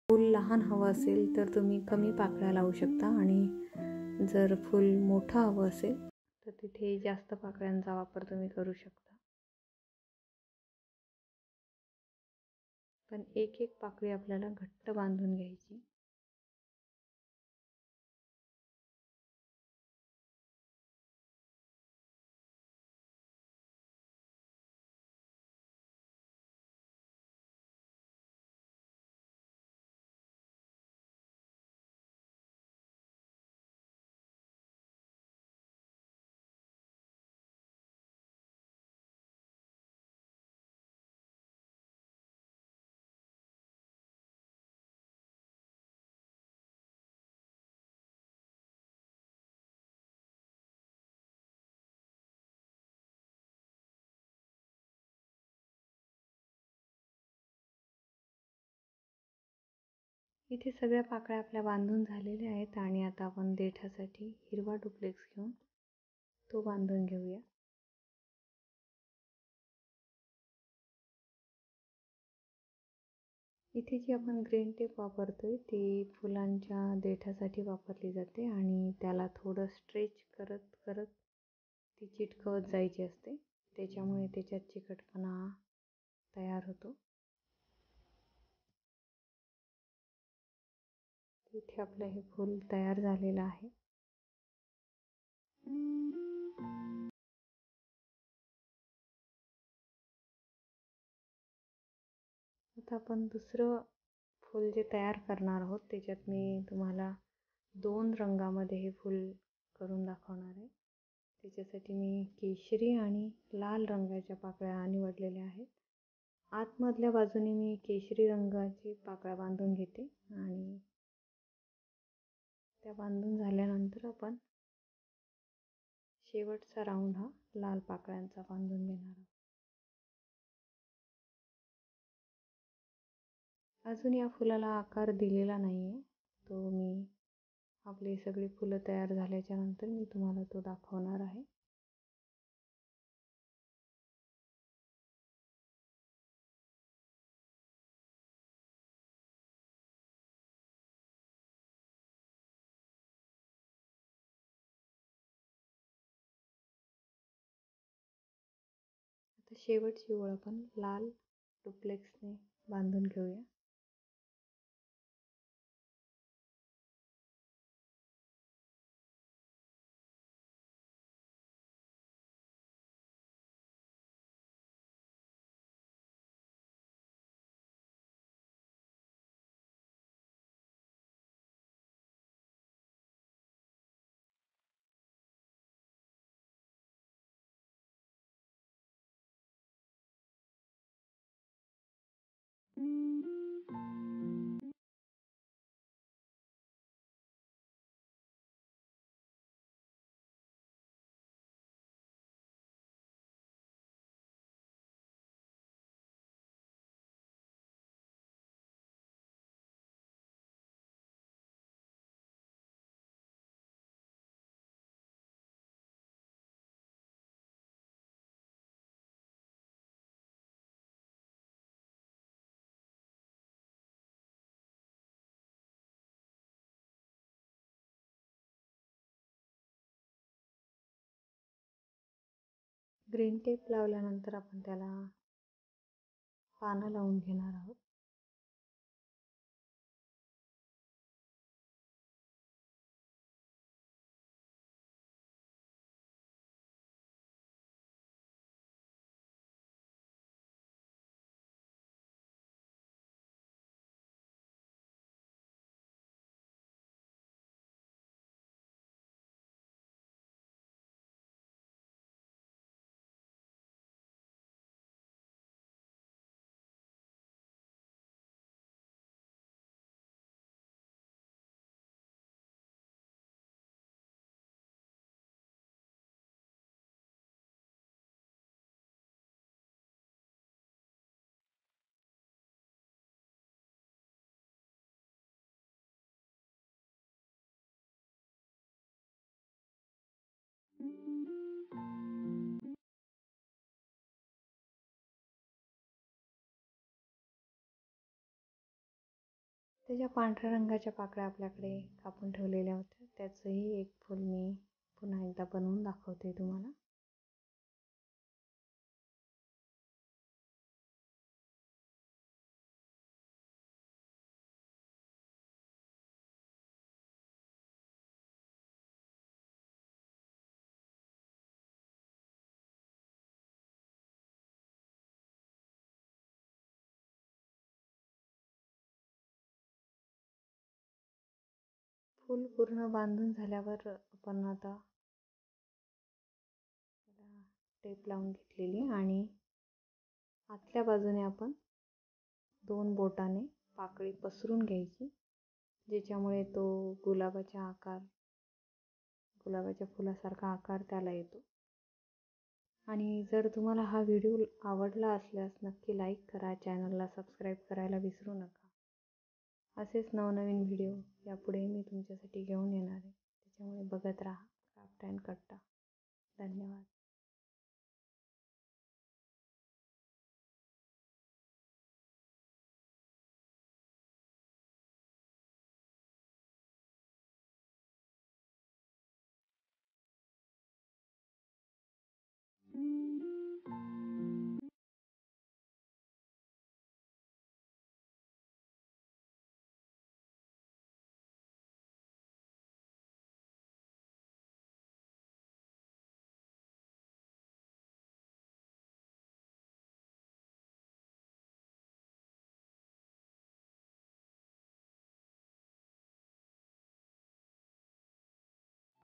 फूल लहान हवं असेल तर तुम्ही कमी पाकळ्या लावू शकता आणि जर फूल मोठं हवं असेल तर तिथे जास्त पाकळ्यांचा वापर तुम्ही करू शकता. पण एक एक पाकळी आपल्याला घट्ट बांधून घ्यायची. इथे सगळ्या पाकळ्या आपल्या बांधून झालेल्या आहेत आणि आता आपण देठासाठी हिरवा डुप्लेक्स घेऊन तो बांधून घेऊया. इथे जी आपण ग्रीन टेप वापरतोय ती फुलांच्या देठासाठी वापरली जाते आणि त्याला थोडं स्ट्रेच करत करत ती चिटकवत जायची असते. त्याच्यामुळे त्याच्यात चिकटपणा तयार होतो. इथे आपलं हे फूल तयार झालेलं आहे. आता आपण दुसरं फूल जे तयार करणार आहोत त्याच्यात मी तुम्हाला 2 रंगामध्ये हे फूल करून दाखवणार आहे. त्याच्यासाठी मी केशरी आणि लाल रंगाच्या पाकळ्या निवडलेल्या आहेत. आतमधल्या बाजूने मी केशरी रंगाची पाकळ्या बांधून घेते आणि त्या बांधून झाल्यानंतर आपण शेवटचा राऊंड हा लाल पाकळ्यांचा बांधून घेणार आहोत. अजून या फुलाला आकार दिलेला नाही आहे, तो मी आपली सगळी फुलं तयार झाल्याच्या नंतर मी तुम्हाला तो दाखवणार आहे. आता शेवटची ओळ आपण लाल डुप्लेक्सने बांधून घेऊया. ग्रीन टेप लावल्यानंतर आपण त्याला पानं लावून घेणार आहोत. त्याच्या पांढऱ्या रंगाच्या पाकळ्या आपल्याकडे कापून ठेवलेल्या होत्या, त्याचंही एक फूल मी पुन्हा एकदा बनवून दाखवते तुम्हाला. फूल पूर्ण बांधून झाल्यावर आपण आता टेप लावून घेतलेली आणि आतल्या बाजूने आपण 2 बोटाने पाकळी पसरून घ्यायची, ज्याच्यामुळे तो गुलाबाच्या फुलासारखा आकार त्याला येतो. आणि जर तुम्हाला हा व्हिडिओ आवडला असल्यास नक्की लाईक करा, चॅनलला सबस्क्राईब करायला विसरू नका. असेच नवनवीन व्हिडिओ यापुढे मी तुमच्यासाठी घेऊन येणार आहे, त्याच्यामुळे बघत राहा क्राफ्ट अँड कट्टा. धन्यवाद.